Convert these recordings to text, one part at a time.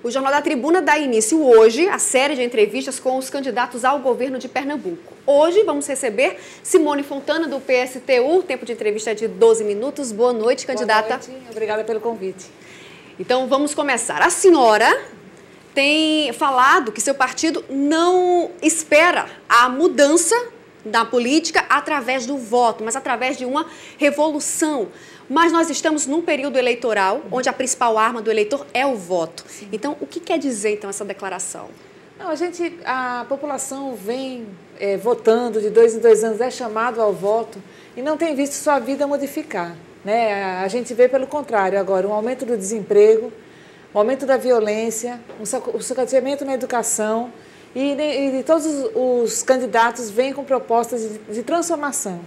O Jornal da Tribuna dá início hoje à série de entrevistas com os candidatos ao governo de Pernambuco. Hoje vamos receber Simone Fontana, do PSTU. O tempo de entrevista é de 12 minutos. Boa noite, candidata. Boa noite, obrigada pelo convite. Então vamos começar. A senhora tem falado que seu partido não espera a mudança da política através do voto, mas através de uma revolução. Mas nós estamos num período eleitoral onde a principal arma do eleitor é o voto. Então, o que quer dizer, então, essa declaração? Não, a população vem votando de 2 em 2 anos, é chamado ao voto e não tem visto sua vida modificar, né? A gente vê pelo contrário agora, um aumento do desemprego, um aumento da violência, um sacudimento na educação e todos os candidatos vêm com propostas de transformação.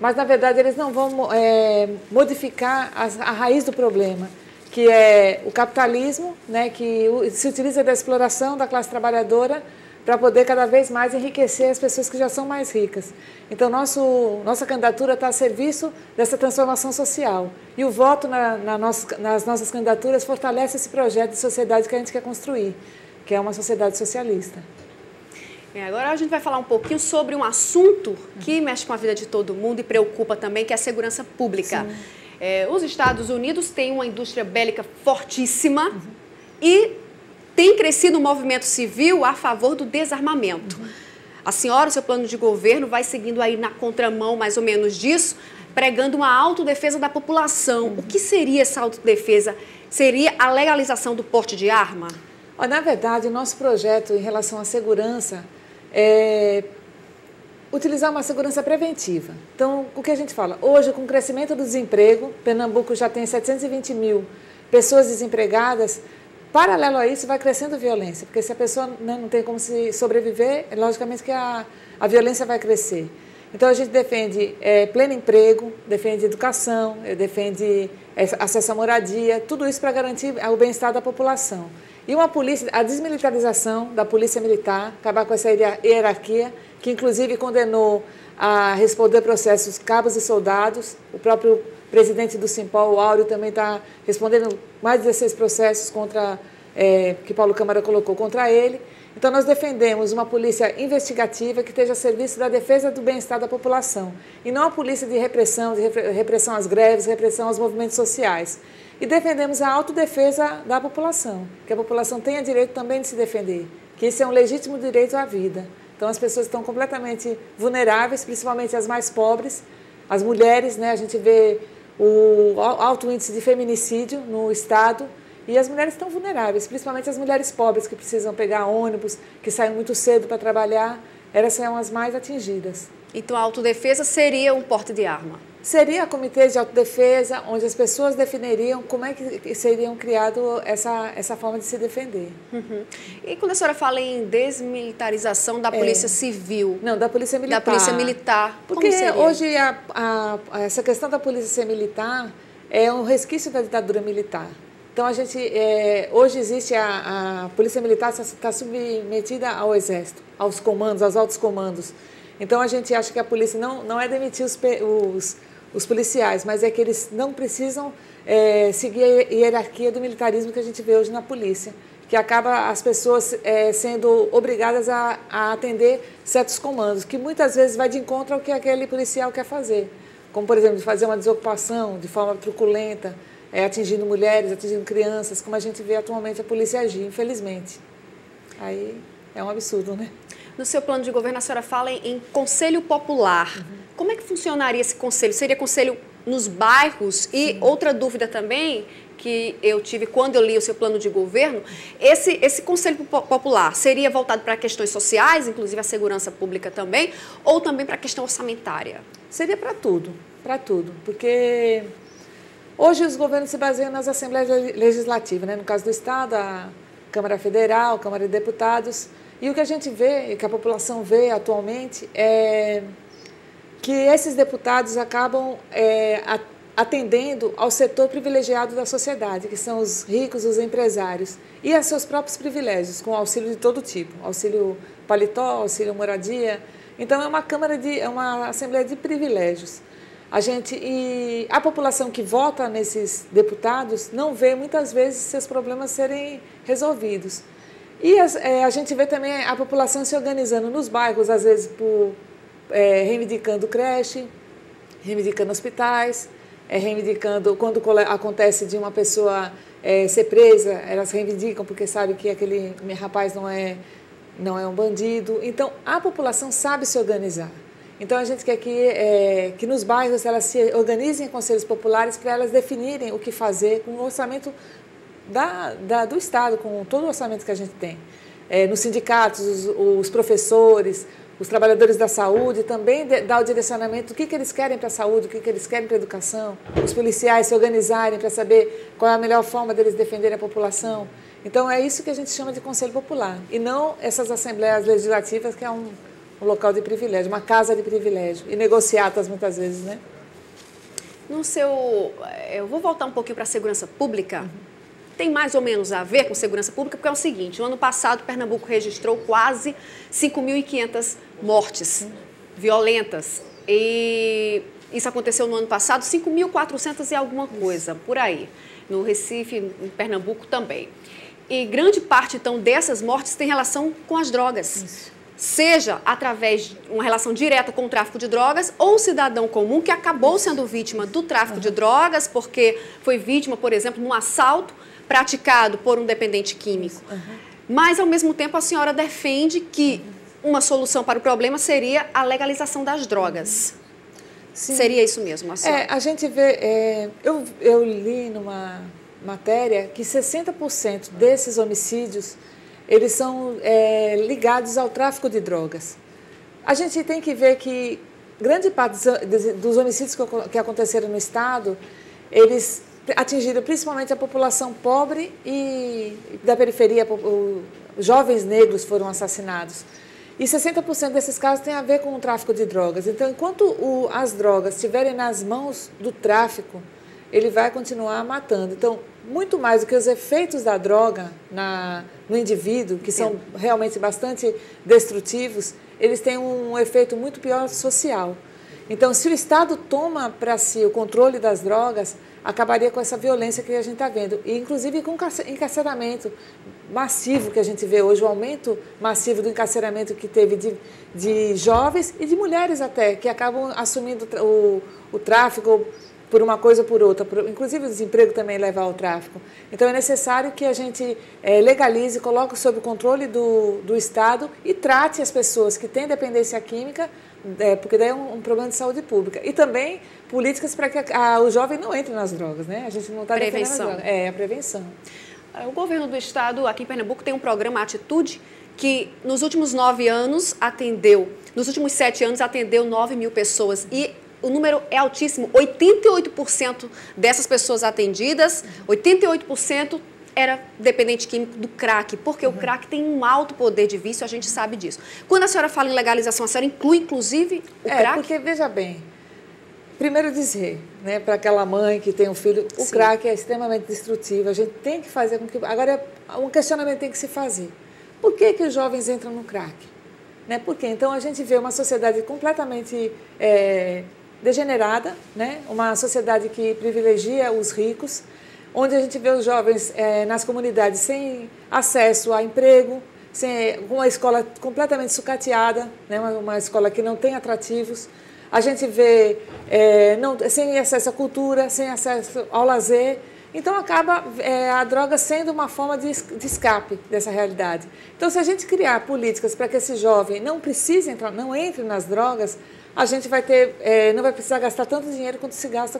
Mas, na verdade, eles não vão modificar a raiz do problema, que é o capitalismo, né, que se utiliza da exploração da classe trabalhadora para poder cada vez mais enriquecer as pessoas que já são mais ricas. Então, nossa candidatura está a serviço dessa transformação social. E o voto nas nossas candidaturas fortalece esse projeto de sociedade que a gente quer construir, que é uma sociedade socialista. Agora a gente vai falar um pouquinho sobre um assunto que mexe com a vida de todo mundo e preocupa também, que é a segurança pública. Os Estados Unidos têm uma indústria bélica fortíssima e tem crescido um movimento civil a favor do desarmamento. A senhora, o seu plano de governo, vai seguindo aí na contramão mais ou menos disso, pregando uma autodefesa da população. O que seria essa autodefesa? Seria a legalização do porte de arma? Na verdade, o nosso projeto em relação à segurança utilizar uma segurança preventiva. Então, o que a gente fala? Hoje, com o crescimento do desemprego, Pernambuco já tem 720 mil pessoas desempregadas. Paralelo a isso, vai crescendo a violência, porque se a pessoa não tem como se sobreviver, logicamente que a violência vai crescer. Então, a gente defende pleno emprego, defende educação, defende acesso à moradia, tudo isso para garantir o bem-estar da população. E a desmilitarização da polícia militar, acabar com essa hierarquia, que inclusive condenou a responder processos cabos e soldados. O próprio presidente do Simpol, o Áureo, também está respondendo mais de 16 processos que Paulo Câmara colocou contra ele. Então, nós defendemos uma polícia investigativa que esteja a serviço da defesa do bem-estar da população. E não a polícia de repressão às greves, repressão aos movimentos sociais. E defendemos a autodefesa da população, que a população tenha direito também de se defender, que esse é um legítimo direito à vida. Então, as pessoas estão completamente vulneráveis, principalmente as mais pobres, as mulheres, né? A gente vê o alto índice de feminicídio no Estado e as mulheres estão vulneráveis, principalmente as mulheres pobres que precisam pegar ônibus, que saem muito cedo para trabalhar, elas são as mais atingidas. Então, a autodefesa seria um porte de arma? Seria comitês de autodefesa, onde as pessoas definiriam como é que seriam criado essa forma de se defender. E quando a senhora fala em desmilitarização da Polícia Civil? Não, da Polícia Militar. Da Polícia Militar. Porque como seria? Hoje essa questão da Polícia ser militar é um resquício da ditadura militar. Então, hoje existe a Polícia Militar está submetida ao Exército, aos comandos, aos altos comandos. Então, a gente acha que a polícia não é demitir os policiais, mas é que eles não precisam seguir a hierarquia do militarismo que a gente vê hoje na polícia, que acaba as pessoas sendo obrigadas a atender certos comandos, que muitas vezes vai de encontro ao que aquele policial quer fazer, como, por exemplo, fazer uma desocupação de forma truculenta, atingindo mulheres, atingindo crianças, como a gente vê atualmente a polícia agir, infelizmente. Aí é um absurdo, né? No seu plano de governo, a senhora fala em conselho popular. Como é que funcionaria esse conselho? Seria conselho nos bairros? E outra dúvida também que eu tive quando eu li o seu plano de governo, esse conselho popular seria voltado para questões sociais, inclusive a segurança pública também, ou também para a questão orçamentária? Seria para tudo, porque hoje os governos se baseiam nas assembleias legislativas, né? No caso do Estado, a Câmara Federal, a Câmara de Deputados. E o que a gente vê, que a população vê atualmente, é que esses deputados acabam atendendo ao setor privilegiado da sociedade, que são os ricos, os empresários, e a seus próprios privilégios, com auxílio de todo tipo, auxílio paletó, auxílio moradia. Então, é uma assembleia de privilégios. E a população que vota nesses deputados não vê muitas vezes seus problemas serem resolvidos. E a gente vê também a população se organizando nos bairros, às vezes reivindicando creche, reivindicando hospitais, reivindicando quando acontece de uma pessoa ser presa, elas reivindicam porque sabem que aquele rapaz não é um bandido. Então, a população sabe se organizar. Então, a gente quer que nos bairros elas se organizem em conselhos populares para elas definirem o que fazer com o orçamento do Estado, com todo o orçamento que a gente tem. Nos sindicatos, os professores, os trabalhadores da saúde também dá o direcionamento do que eles querem para a saúde, o que eles querem para a educação, os policiais se organizarem para saber qual é a melhor forma deles defenderem a população. Então, é isso que a gente chama de Conselho Popular, e não essas assembleias legislativas, que é um local de privilégio, uma casa de privilégio, e negociatas muitas vezes, né? Eu vou voltar um pouquinho para a segurança pública. Tem mais ou menos a ver com segurança pública, porque é o seguinte, no ano passado, Pernambuco registrou quase 5.500 mortes violentas. E isso aconteceu no ano passado, 5.400 e alguma coisa, por aí. No Recife, em Pernambuco também. E grande parte, então, dessas mortes tem relação com as drogas. Isso. Seja através de uma relação direta com o tráfico de drogas ou um cidadão comum que acabou sendo vítima do tráfico de drogas porque foi vítima, por exemplo, num assalto praticado por um dependente químico. Mas, ao mesmo tempo, a senhora defende que uma solução para o problema seria a legalização das drogas. Sim. Seria isso mesmo, a senhora? A gente vê... eu li numa matéria que 60% desses homicídios eles são ligados ao tráfico de drogas. A gente tem que ver que grande parte dos homicídios que aconteceram no Estado, eles atingiram principalmente a população pobre e da periferia, jovens negros foram assassinados. E 60% desses casos têm a ver com o tráfico de drogas. Então, enquanto as drogas estiverem nas mãos do tráfico, ele vai continuar matando. Então, muito mais do que os efeitos da droga no indivíduo, que são realmente bastante destrutivos, eles têm um efeito muito pior social. Então, se o Estado toma para si o controle das drogas, acabaria com essa violência que a gente está vendo. E, inclusive, com o encarceramento massivo que a gente vê hoje, o aumento massivo do encarceramento que teve de jovens e de mulheres até, que acabam assumindo o tráfico por uma coisa ou por outra. Inclusive, o desemprego também leva ao tráfico. Então, é necessário que a gente legalize, coloque sob o controle do Estado e trate as pessoas que têm dependência química, porque daí é um problema de saúde pública. E também políticas para que o jovem não entre nas drogas, né? A gente não está defendendo as drogas. A prevenção. O governo do Estado, aqui em Pernambuco, tem um programa Atitude, que nos últimos 9 anos nos últimos 7 anos atendeu 9 mil pessoas. E o número é altíssimo, 88% dessas pessoas atendidas, 88% era dependente químico do crack, porque o crack tem um alto poder de vício, a gente sabe disso. Quando a senhora fala em legalização, a senhora inclui, inclusive, o crack? Porque, veja bem, primeiro dizer, né, para aquela mãe que tem um filho, o crack é extremamente destrutivo, a gente tem que fazer com que... Agora, um questionamento tem que se fazer. Por que os jovens entram no crack? Né? Porque, então, a gente vê uma sociedade completamente degenerada, né? Uma sociedade que privilegia os ricos, onde a gente vê os jovens nas comunidades sem acesso a emprego, com uma escola completamente sucateada, né? Uma escola que não tem atrativos. A gente vê sem acesso à cultura, sem acesso ao lazer. Então, acaba a droga sendo uma forma de escape dessa realidade. Então, se a gente criar políticas para que esse jovem não precise entrar, não entre nas drogas, a gente vai não vai precisar gastar tanto dinheiro quanto se gasta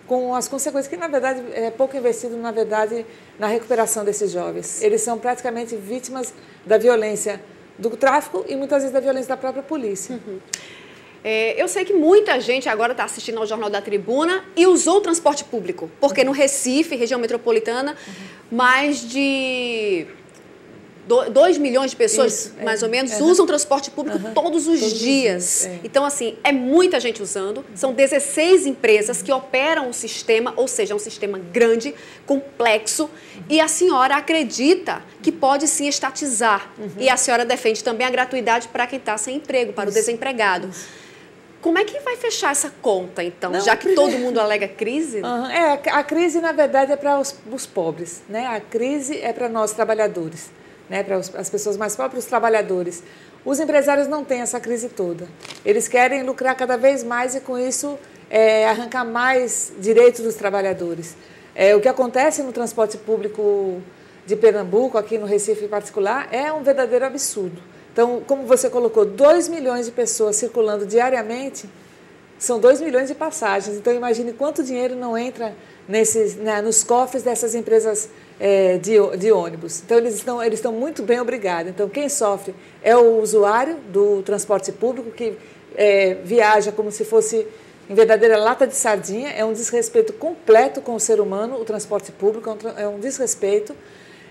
com as consequências, que, na verdade, é pouco investido, na verdade, na recuperação desses jovens. Eles são praticamente vítimas da violência do tráfico e, muitas vezes, da violência da própria polícia. Eu sei que muita gente agora está assistindo ao Jornal da Tribuna e usou o transporte público, porque no Recife, região metropolitana, mais de 2 milhões de pessoas, mais ou menos, usam transporte público todos os dias. Então, assim, é muita gente usando. São 16 empresas que operam o sistema, ou seja, é um sistema grande, complexo, e a senhora acredita que pode sim estatizar. E a senhora defende também a gratuidade para quem está sem emprego, para o desempregado. Como é que vai fechar essa conta, então, Não, já que todo mundo alega crise? A crise, na verdade, é para os pobres, né? A crise é para nós, trabalhadores, né? Para as pessoas mais pobres, os trabalhadores. Os empresários não têm essa crise toda. Eles querem lucrar cada vez mais e, com isso, arrancar mais direitos dos trabalhadores. O que acontece no transporte público de Pernambuco, aqui no Recife em particular, é um verdadeiro absurdo. Então, como você colocou, 2 milhões de pessoas circulando diariamente, são 2 milhões de passagens. Então, imagine quanto dinheiro não entra nos cofres dessas empresas de ônibus. Então, eles estão muito bem obrigados. Então, quem sofre é o usuário do transporte público, que viaja como se fosse em verdadeira lata de sardinha. É um desrespeito completo com o ser humano, o transporte público, é um desrespeito.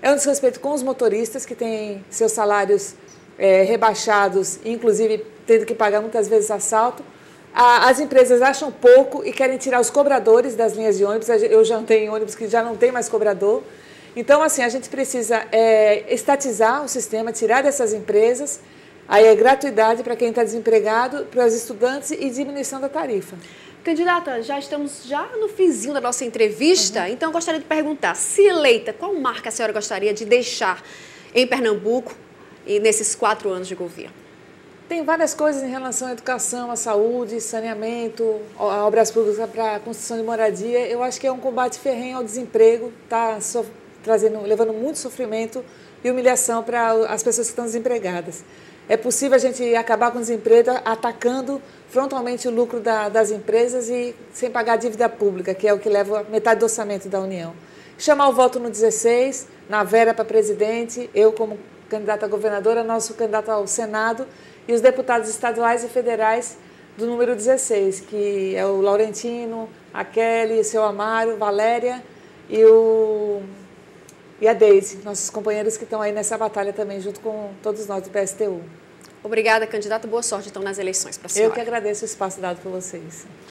É um desrespeito com os motoristas, que têm seus salários rebaixados, inclusive tendo que pagar muitas vezes assalto. As empresas acham pouco e querem tirar os cobradores das linhas de ônibus. Eu já tenho ônibus que já não tem mais cobrador. Então, assim, a gente precisa estatizar o sistema, tirar dessas empresas, aí é gratuidade para quem está desempregado, para os estudantes e diminuição da tarifa. Candidata, já estamos no finzinho da nossa entrevista, então eu gostaria de perguntar, se eleita, qual marca a senhora gostaria de deixar em Pernambuco e nesses 4 anos de governo? Tem várias coisas em relação à educação, à saúde, saneamento, a obras públicas para a construção de moradia. Eu acho que é um combate ferrenho ao desemprego, está levando muito sofrimento e humilhação para as pessoas que estão desempregadas. É possível a gente acabar com o desemprego atacando frontalmente o lucro das empresas e sem pagar a dívida pública, que é o que leva metade do orçamento da União. Chamar o voto no 16, na Vera para presidente, eu como candidata a governadora, nosso candidato ao Senado e os deputados estaduais e federais do número 16, que é o Laurentino, a Kelly, o seu Amaro, Valéria e a Deise, nossos companheiros que estão aí nessa batalha também, junto com todos nós do PSTU. Obrigada, candidata. Boa sorte, então, nas eleições para a senhora. Eu que agradeço o espaço dado por vocês.